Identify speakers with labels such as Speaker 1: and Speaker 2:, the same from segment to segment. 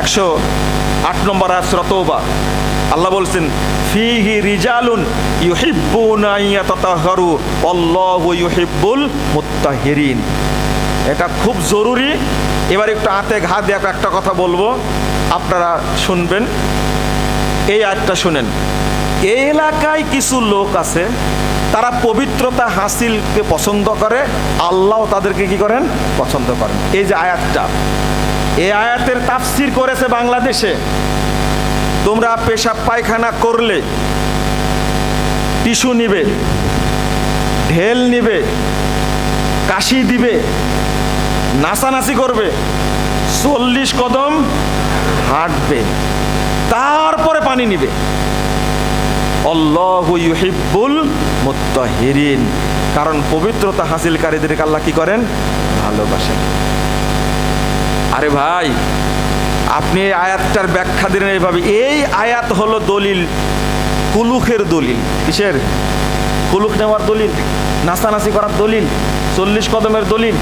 Speaker 1: 108 নম্বর আয়াত সূরা তাওবা, আল্লাহ বলছেন ফিহি রিজালুন ইউহিব্বুনা আইয়াতাতাহহারু আল্লাহু ইউহিব্বুল মুত্তাহহিরিন। এটা খুব জরুরি। এবার একটু হাতে ঘা দিয়ে একটা কথা বলবো, আপনারা শুনবেন। এই আয়াতটা শুনেন। এই এলাকায় কিছু লোক আছে, তারা পবিত্রতা হাসিলকে পছন্দ করে, আল্লাহ তাদেরকে কি করেন? পছন্দ করেন। এই যে আয়াতটা, এই আয়াতের তাফসির করেছে বাংলাদেশে। তোমরা পেশাব পায়খানা করলে টিস্যু নিবে, ঢেল নিবে, কাশি দিবে, নাচানাচি করবে, 40 কদম হাঁটবে, তারপরে পানি নিবে। আল্লাহু ইউহিব্বুল মুত্তাহহিরিন, কারণ পবিত্রতা হাসিলকারীদেরকে আল্লাহ কি করেন? ভালোবাসেন। আরে ভাই, আপনি এই আয়াতটার ব্যাখ্যা দিলেন এইভাবে। এই আয়াত হলো দলিল, কুলুকের দলিল। কিসের? কুলুক নেওয়ার দলিল, নাচানাচি করার দলিল, 40 কদমের দলিল।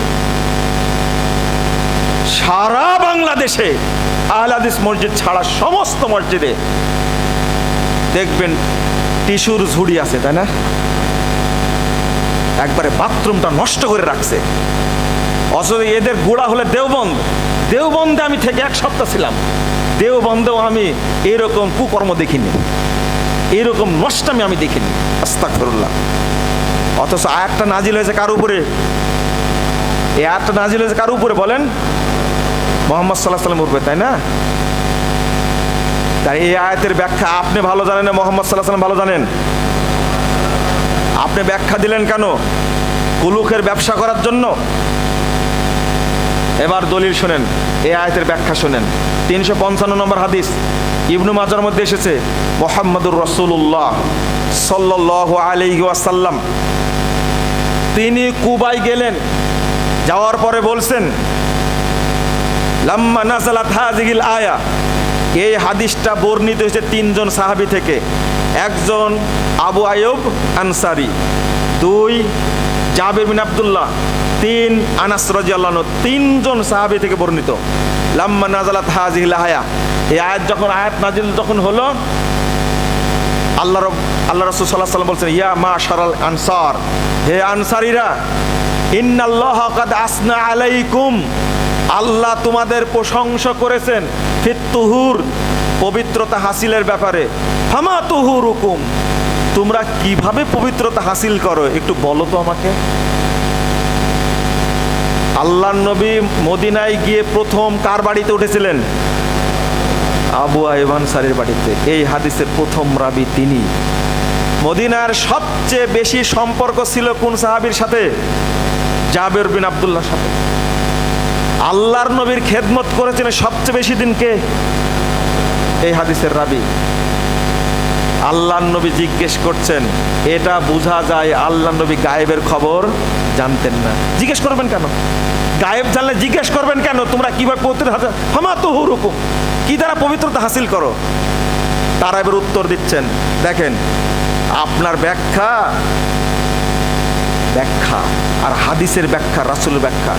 Speaker 1: সারা বাংলাদেশে আহলে হাদিস মসজিদ ছাড়া সমস্ত মসজিদে দেখবেন টিস্যুর ঝুড়ি আছে, তাই না? একবারে বাথরুমটা নষ্ট করে রাখছে। অথচ এদের গোড়া হলে দেওবন্দ। দেওবন্দে আমি থেকে 1 সপ্তাহ ছিলাম। দেওবন্দেও আমি এরকম কুকর্ম দেখিনি, এরকম নষ্টামি আমি দেখিনি। আস্তাগফিরুল্লাহ। অথচ আয়াতটা নাজিল হয়েছে কার উপরে? এই আয়াতটা নাজিল হয়েছে কার উপরে বলেন? মুহাম্মদ সাল্লাল্লাহু আলাইহি ওয়াসাল্লামের উপরে, তাই না? তাই এই আয়াতের ব্যাখ্যা আপনি ভালো জানেন না মুহাম্মদ সাল্লাল্লাহু আলাইহি ওয়াসাল্লাম ভালো জানেন? আপনি ব্যাখ্যা দিলেন কেন? কুলুকের ব্যবসা করার জন্য? এবার দলিল শুনেন, এই আয়াতের ব্যাখ্যা শুনেন। 355 নম্বর হাদিস ইবনু মাজার মধ্যে এসেছে, মুহাম্মাদুর রাসূলুল্লাহ সাল্লাল্লাহু আলাইহি ওয়াসাল্লাম তিনি কুবায় গেলেন, যাওয়ার পরে বলছেন লাম্মা নাযালাত হাযিহিল আয়া। এই হাদিসটা বর্ণিত হয়েছে 3 জন সাহাবী থেকে। 1 জন আবু আইয়ুব আনসারী, 2 জাবির বিন আব্দুল্লাহ, 3 আনাস রাদিয়াল্লাহু আনহু। 3 জন সাহাবী থেকে বর্ণিত। লাম্মা নাযালাত হাযিহিল আয়া, এই আয়াত যখন নাজিল যখন হলো, আল্লাহ রাসূল সাল্লাল্লাহু আলাইহি ওয়াসাল্লাম বলছেন ইয়া মাশারাল আনসার, হে আনসারীরা, ইন্নাল্লাহা কাদ আসনা আলাইকুম, আল্লাহ তোমাদের প্রশংসা করেছেন ফিত তুহুর, পবিত্রতা হাসিলের ব্যাপারে। ফামা তুহুরুকুম, তোমরা কিভাবে পবিত্রতা হাসিল করো একটু বলো তো আমাকে। আল্লাহর নবী মদিনায় গিয়ে প্রথম কার বাড়িতে উঠেছিলেন? আবু আইয়ুব আনসারীর বাড়িতে। এই হাদিসের প্রথম রাবী তিনি। মদিনার সবচেয়ে বেশি সম্পর্ক ছিল কোন সাহাবীর সাথে? জাবির বিন আব্দুল্লাহর সাথে। আল্লাহর নবীর খেদমত করেছেন সবচেয়ে বেশি দিনকে এই হাদিসের রাবী। আল্লাহর নবী জিজ্ঞেস করছেন, এটা বোঝা যায় আল্লাহর নবী গায়েবের খবর জানতেন না। জিজ্ঞেস করবেন কেন? গায়েব জানলে জিজ্ঞেস করবেন কেন তোমরা কিভাবে পবিত্রতা হামা তুহুরুকুম, কি দ্বারা পবিত্রতা হাসিল করো? তারা এবার উত্তর দিচ্ছেন। দেখেন, আপনার ব্যাখ্যা আর হাদিসের ব্যাখ্যা, রাসূলের ব্যাখ্যা।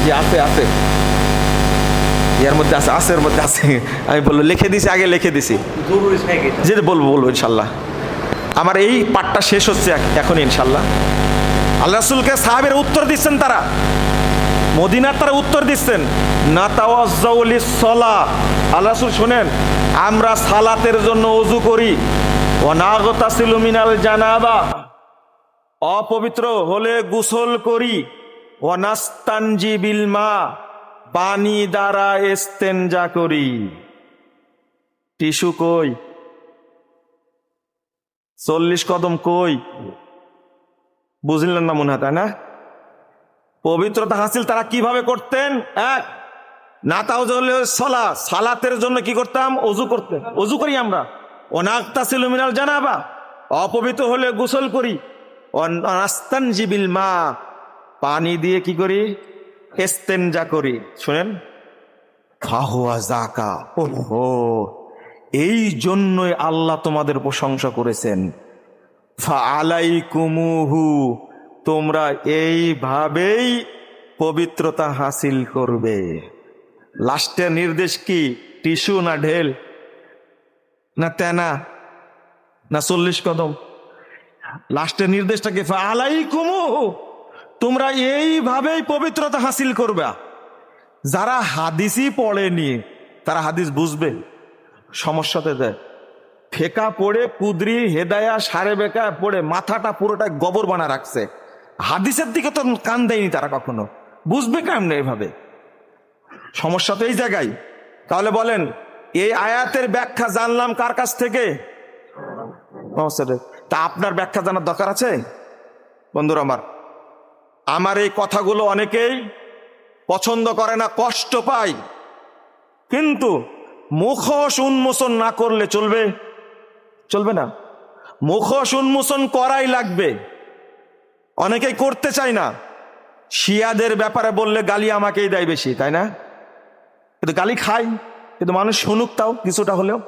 Speaker 1: জি আছে, এর মধ্যে আছে, এর মধ্যে আছে। আমি বললো লিখে দিছি, আগে লিখে দিছি, যেটা বলবো ইনশাল্লাহ। আমার এই পাঠটা শেষ হচ্ছে এখন ইনশাল্লাহ। আল্লাহ রাসূলকে সাহাবীরা উত্তর দিচ্ছেন, তারা মদিনার তারা উত্তর দিচ্ছেন নাতাওয়াজ্জাউ লিস-সালাহ। আল্লাহ রাসূল শুনেন, আমরা সালাতের জন্য ওযু করি। ওয়া নাগতাসিলু মিনাল জানাবা, অপবিত্র হলে গোসল করি। ওয়া নাস্তানজি বিল মা, পানি দ্বারা ইস্তেনজা করি। টিস্যু কই? 40 কদম কই? বুঝলেন না মনে হয়, তাই না? পবিত্রতা হাসিল তারা কিভাবে করতেন? এক, নাতাওয়াজ্জাউ সালাতের জন্য কি করতাম? ওযু করতেন, ওযু করি আমরা। ওয়া নাগতাসিলু মিনাল জানাবা, অপবিত্র হলে গোসল করি। ওয়া নাস্তানজি বিল মা, পানি দিয়ে কি করি? ইস্তেনজা করি। শুনেন, ফাহুয়া যাকা, ওহো, এই জন্যই আল্লাহ তোমাদের প্রশংসা করেছেন। ফাআলাইকুমুহু, তোমরা এইভাবেই পবিত্রতা হাসিল করবে। লাস্টের নির্দেশ কি? টিস্যু না ঢেল, না তেনা, না 40 কদম? লাস্টের নির্দেশটা কি? আলাইকুমু, তোমরা এইভাবেই পবিত্রতা হাসিল করবে। যারা হাদিসই পড়েনি তারা হাদিস বুঝবে? সমস্যাতে দেয়। ফেকা পড়ে কুদরি হেদায়া সারে বেকা পড়ে মাথাটা পুরোটা গোবর বানা রাখছে, হাদিসের দিকে তো কান দেয়নি তারা কখনো, বুঝবে কেমনে এভাবে? সমস্যা তো এই জায়গায়। তাহলে বলেন, এই আয়াতের ব্যাখ্যা জানলাম কার কাছ থেকে? তা আপনার ব্যাখ্যা জানার দরকার আছে? বন্ধুরা আমার এই কথাগুলো অনেকেই পছন্দ করে না, কষ্ট পায়, কিন্তু মুখোশ উন্মোচন না করলে চলবে? চলবে না। মুখোশ উন্মোচন করাই লাগবে। অনেকেই করতে চায় না। শিয়াদের ব্যাপারে বললে গালি আমাকেই দেয় বেশি, তাই না? কিন্তু গালি খাই, কিন্তু মানুষ শুনুক তাও কিছুটা হলেও।